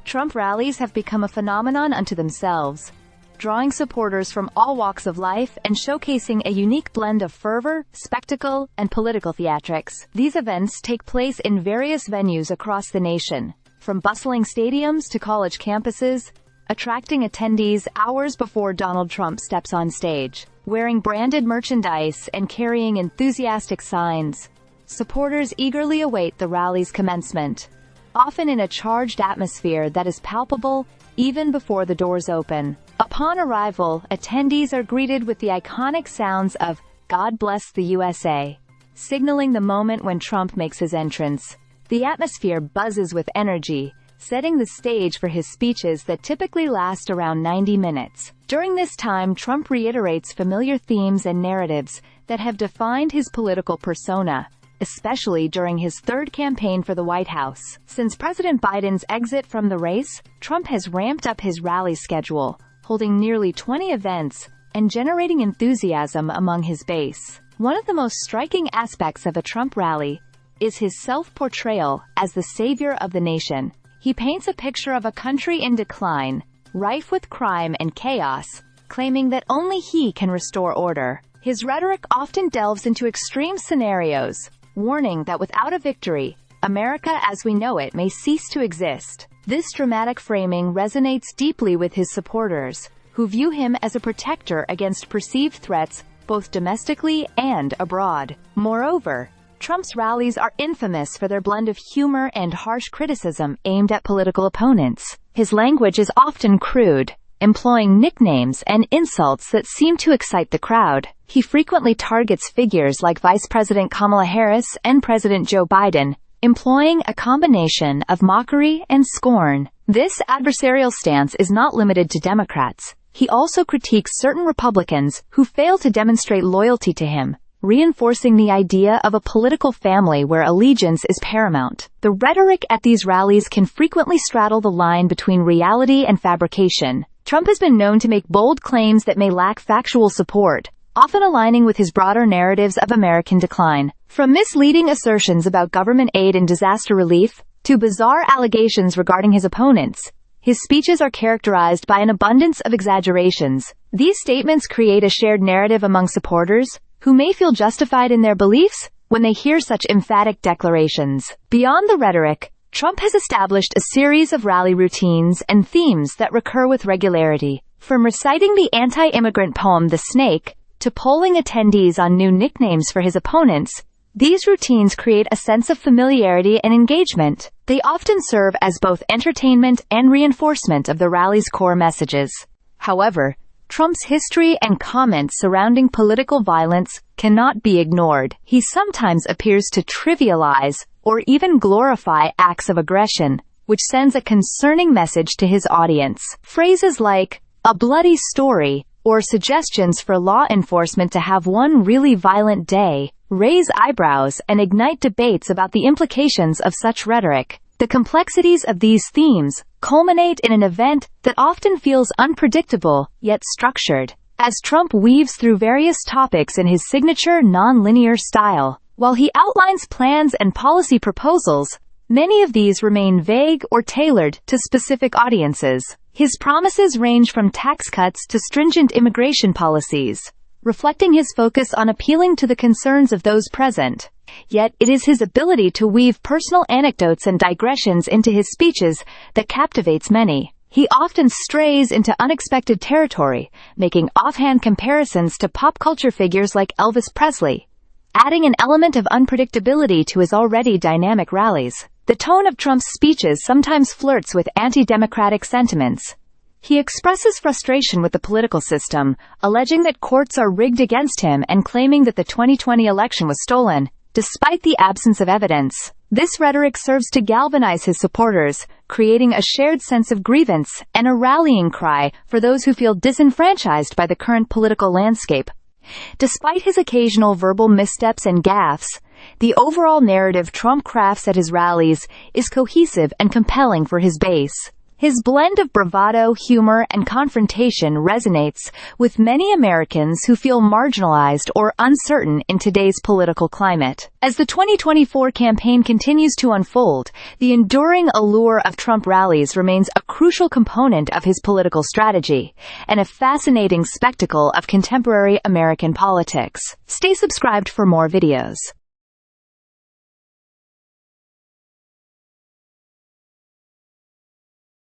Trump rallies have become a phenomenon unto themselves, drawing supporters from all walks of life and showcasing a unique blend of fervor, spectacle, and political theatrics. These events take place in various venues across the nation, from bustling stadiums to college campuses, attracting attendees hours before Donald Trump steps on stage. Wearing branded merchandise and carrying enthusiastic signs, supporters eagerly await the rally's commencement, often in a charged atmosphere that is palpable even before the doors open. Upon arrival, attendees are greeted with the iconic sounds of "God Bless the USA," signaling the moment when Trump makes his entrance. The atmosphere buzzes with energy, setting the stage for his speeches that typically last around 90 minutes. During this time, Trump reiterates familiar themes and narratives that have defined his political persona, especially during his third campaign for the White House. Since President Biden's exit from the race, Trump has ramped up his rally schedule, holding nearly 20 events and generating enthusiasm among his base. One of the most striking aspects of a Trump rally is his self-portrayal as the savior of the nation. He paints a picture of a country in decline, rife with crime and chaos, claiming that only he can restore order. His rhetoric often delves into extreme scenarios, warning that without a victory, America as we know it may cease to exist. This dramatic framing resonates deeply with his supporters, who view him as a protector against perceived threats both domestically and abroad. Moreover, Trump's rallies are infamous for their blend of humor and harsh criticism aimed at political opponents. His language is often crude, employing nicknames and insults that seem to excite the crowd. He frequently targets figures like Vice President Kamala Harris and President Joe Biden, employing a combination of mockery and scorn. This adversarial stance is not limited to Democrats. He also critiques certain Republicans who fail to demonstrate loyalty to him, reinforcing the idea of a political family where allegiance is paramount. The rhetoric at these rallies can frequently straddle the line between reality and fabrication. Trump has been known to make bold claims that may lack factual support, often aligning with his broader narratives of American decline. From misleading assertions about government aid and disaster relief, to bizarre allegations regarding his opponents, his speeches are characterized by an abundance of exaggerations. These statements create a shared narrative among supporters, who may feel justified in their beliefs when they hear such emphatic declarations. Beyond the rhetoric, Trump has established a series of rally routines and themes that recur with regularity. From reciting the anti-immigrant poem The Snake, to polling attendees on new nicknames for his opponents, these routines create a sense of familiarity and engagement. They often serve as both entertainment and reinforcement of the rally's core messages. However, Trump's history and comments surrounding political violence cannot be ignored. He sometimes appears to trivialize or even glorify acts of aggression, which sends a concerning message to his audience. Phrases like, "a bloody story," or suggestions for law enforcement to have one really violent day, raise eyebrows and ignite debates about the implications of such rhetoric. The complexities of these themes culminate in an event that often feels unpredictable, yet structured, as Trump weaves through various topics in his signature non-linear style. While he outlines plans and policy proposals, many of these remain vague or tailored to specific audiences. His promises range from tax cuts to stringent immigration policies, reflecting his focus on appealing to the concerns of those present. Yet, it is his ability to weave personal anecdotes and digressions into his speeches that captivates many. He often strays into unexpected territory, making offhand comparisons to pop culture figures like Elvis Presley, adding an element of unpredictability to his already dynamic rallies. The tone of Trump's speeches sometimes flirts with anti-democratic sentiments. He expresses frustration with the political system, alleging that courts are rigged against him and claiming that the 2020 election was stolen, despite the absence of evidence. This rhetoric serves to galvanize his supporters, creating a shared sense of grievance and a rallying cry for those who feel disenfranchised by the current political landscape. Despite his occasional verbal missteps and gaffes, the overall narrative Trump crafts at his rallies is cohesive and compelling for his base. His blend of bravado, humor, and confrontation resonates with many Americans who feel marginalized or uncertain in today's political climate. As the 2024 campaign continues to unfold, the enduring allure of Trump rallies remains a crucial component of his political strategy, and a fascinating spectacle of contemporary American politics. Stay subscribed for more videos.